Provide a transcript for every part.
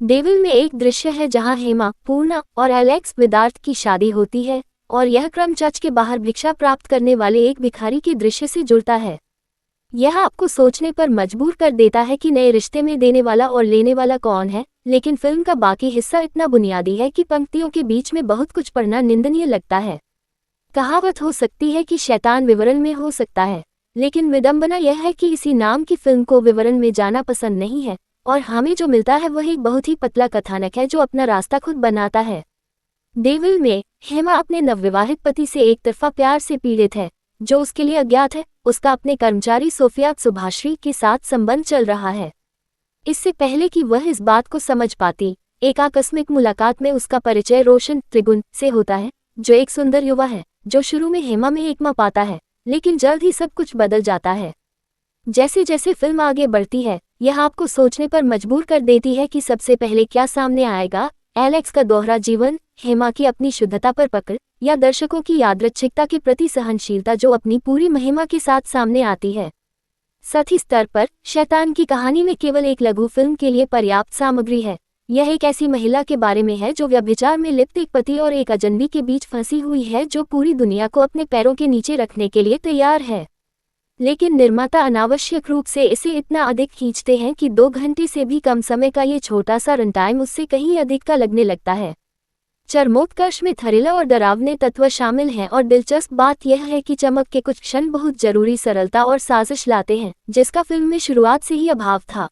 Devil में एक दृश्य है जहां हेमा, पूर्णा और एलेक्स विदार्थ की शादी होती है और यह क्रम चर्च के बाहर भिक्षा प्राप्त करने वाले एक भिखारी के दृश्य से जुड़ता है। यह आपको सोचने पर मजबूर कर देता है कि नए रिश्ते में देने वाला और लेने वाला कौन है, लेकिन फिल्म का बाकी हिस्सा इतना बुनियादी है कि पंक्तियों के बीच में बहुत कुछ पढ़ना निंदनीय लगता है। कहावत हो सकती है कि शैतान विवरण में हो सकता है, लेकिन विडंबना यह है कि इसी नाम की फिल्म को विवरण में जाना पसंद नहीं है और हमें जो मिलता है वह एक बहुत ही पतला कथानक है जो अपना रास्ता खुद बनाता है। डेविल में हेमा अपने नवविवाहित पति से एक तरफा प्यार से पीड़ित है, जो उसके लिए अज्ञात है। उसका अपने कर्मचारी सोफिया सुभाश्री के साथ संबंध चल रहा है। इससे पहले कि वह इस बात को समझ पाती, एक आकस्मिक मुलाकात में उसका परिचय रोशन त्रिगुण से होता है, जो एक सुंदर युवा है जो शुरू में हेमा में एकमा पाता है, लेकिन जल्द ही सब कुछ बदल जाता है। जैसे जैसे फिल्म आगे बढ़ती है, यह आपको सोचने पर मजबूर कर देती है कि सबसे पहले क्या सामने आएगा, एलेक्स का दोहरा जीवन, हेमा की अपनी शुद्धता पर पकड़, या दर्शकों की यादृच्छिकता के प्रति सहनशीलता जो अपनी पूरी महिमा के साथ सामने आती है। सतही स्तर पर शैतान की कहानी में केवल एक लघु फिल्म के लिए पर्याप्त सामग्री है। यह एक ऐसी महिला के बारे में है जो व्यभिचार में लिप्त एक पति और एक अजनबी के बीच फंसी हुई है, जो पूरी दुनिया को अपने पैरों के नीचे रखने के लिए तैयार है। लेकिन निर्माता अनावश्यक रूप से इसे इतना अधिक खींचते हैं कि 2 घंटे से भी कम समय का ये छोटा सा रन टाइम उससे कहीं अधिक का लगने लगता है। चरमोत्कर्ष में थ्रिलर और डरावने तत्व शामिल हैं और दिलचस्प बात यह है कि चमक के कुछ क्षण बहुत जरूरी सरलता और साजिश लाते हैं, जिसका फिल्म में शुरुआत से ही अभाव था।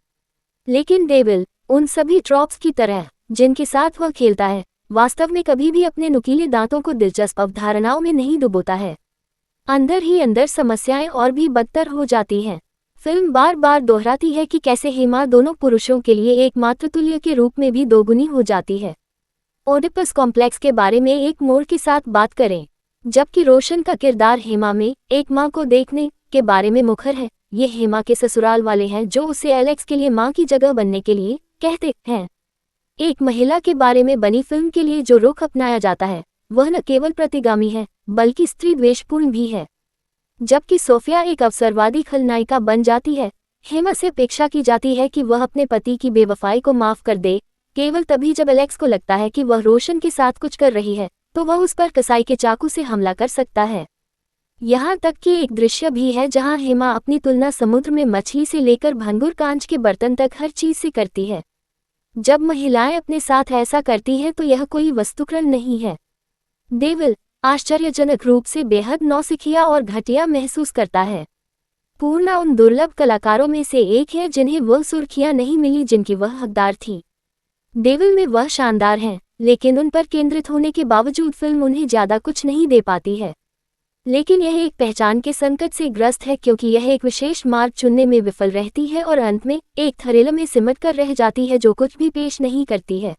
लेकिन डेविल उन सभी ट्रॉप्स की तरह जिनके साथ वह खेलता है, वास्तव में कभी भी अपने नुकीले दांतों को दिलचस्प अवधारणाओं में नहीं डुबोता है। अंदर ही अंदर समस्याएं और भी बदतर हो जाती हैं। फिल्म बार बार दोहराती है कि कैसे हेमा दोनों पुरुषों के लिए एक मातृतुल्य के रूप में भी दोगुनी हो जाती है। ओडिपस कॉम्प्लेक्स के बारे में एक मोड़ के साथ बात करें। जबकि रोशन का किरदार हेमा में एक मां को देखने के बारे में मुखर है, ये हेमा के ससुराल वाले हैं जो उसे एलेक्स के लिए मां की जगह बनने के लिए कहते हैं। एक महिला के बारे में बनी फिल्म के लिए जो रुख अपनाया जाता है वह न केवल प्रतिगामी है बल्कि स्त्री द्वेषपूर्ण भी है। जबकि सोफिया एक अवसरवादी खलनायिका बन जाती है, हेमा से अपेक्षा की जाती है कि वह अपने पति की बेवफाई को माफ कर दे। केवल तभी जब एलेक्स को लगता है कि वह रोशन के साथ कुछ कर रही है, तो वह उस पर कसाई के चाकू से हमला कर सकता है। यहाँ तक कि एक दृश्य भी है जहाँ हेमा अपनी तुलना समुद्र में मछली से लेकर भंगुर कांच के बर्तन तक हर चीज से करती है। जब महिलाएं अपने साथ ऐसा करती हैं तो यह कोई वस्तुकरण नहीं है। डेविल आश्चर्यजनक रूप से बेहद नौसिखिया और घटिया महसूस करता है। पूर्णा उन दुर्लभ कलाकारों में से एक है जिन्हें वह सुर्खियां नहीं मिली जिनकी वह हकदार थी। डेविल में वह शानदार हैं, लेकिन उन पर केंद्रित होने के बावजूद फिल्म उन्हें ज्यादा कुछ नहीं दे पाती है। लेकिन यह एक पहचान के संकट से ग्रस्त है, क्योंकि यह एक विशेष मार्ग चुनने में विफल रहती है और अंत में एक थ्रिलर में सिमट कर रह जाती है जो कुछ भी पेश नहीं करती है।